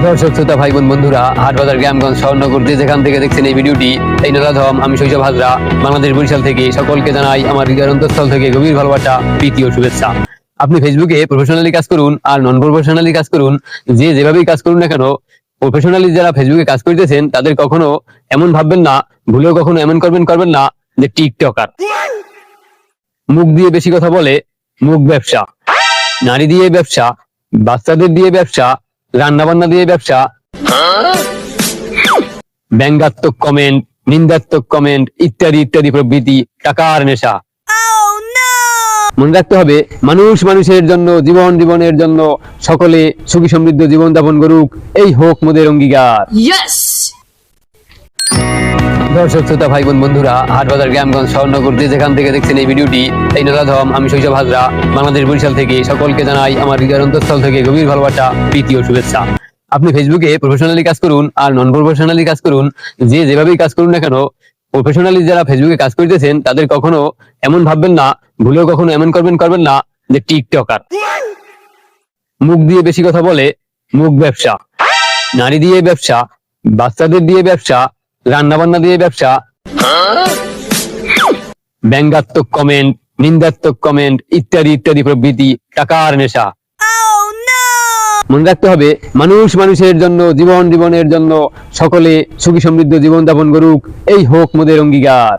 দর্শক শ্রোতা ভাই বোন বন্ধুরা, হাটবাজার গ্রামগঞ্জ শহরনগর যে যেখান থেকে দেখছেন এই ভিডিওটি, এই নরাধম আমি শৈশব হাজরা বাংলাদেশ বরিশাল থেকে সকলকে জানাই আমার হৃদয়ের অন্তঃস্থল থেকে গভীর ভালোবাসা, প্রীতি ও শুভেচ্ছা। আপনি ফেসবুকে প্রফেশনালি কাজ করুন আর নন প্রফেশনালি কাজ করুন, যে যেভাবেই কাজ করুন না কেন, প্রফেশনালি যারা ফেসবুকে কাজ করতেছেন তাদের কখনো এমন ভাববেন না, ভুলেও কখনো এমন করবেন না যে টিকটকার। মুখ দিয়ে বেশি কথা বলে, মুখ ব্যবসা, নারী দিয়ে ব্যবসা, বাচ্চাদের দিয়ে ব্যবসা, রান্না বান্না দিয়ে ব্যবসা, ব্যঙ্গাত্মক কমেন্ট, নিন্দাত্মক কমেন্ট ইত্যাদি ইত্যাদি প্রভৃতি টাকার নেশা। মনে রাখতে হবে, মানুষ মানুষের জন্য, জীবন জীবনের জন্য, সকলে সুখী সমৃদ্ধ জীবন যাপন করুক, এই হোক মোদের অঙ্গীকার। দর্শক শ্রোতা ভাই বোন বন্ধুরা, হাটবাজার গ্রামগঞ্জ শহরনগর যে যেখান থেকে দেখছেন এই ভিডিওটি, এই নরাধম আমি শৈশব হাজরা বাংলাদেশ বরিশাল থেকে সকলকে জানাই আমার হৃদয়ের অন্তঃস্থল থেকে গভীর ভালোবাসা, প্রীতি ও শুভেচ্ছা। আপনি ফেসবুকে প্রফেশনালি কাজ করুন আর নন প্রফেশনালি কাজ করুন, যে যেভাবেই কাজ করুন না কেন, প্রফেশনালি যারা ফেসবুকে কাজ করতেছেন তাদের কখনো এমন ভাববেন না, ভুলেও কখনো এমন করবেন না যে টিকটকার। মুখ দিয়ে বেশি কথা বলে, মুখ ব্যবসা, নারী দিয়ে ব্যবসা, বাচ্চাদের দিয়ে ব্যবসা, রান্না বান্না দিয়ে ব্যবসা, ব্যঙ্গাত্মক কমেন্ট, নিন্দাত্মক কমেন্ট ইত্যাদি ইত্যাদি প্রভৃতি টাকার নেশা। মনে রাখতে হবে, মানুষ মানুষের জন্য, জীবন জীবনের জন্য, সকলে সুখী সমৃদ্ধ জীবন যাপন করুক, এই হোক মোদের অঙ্গীকার।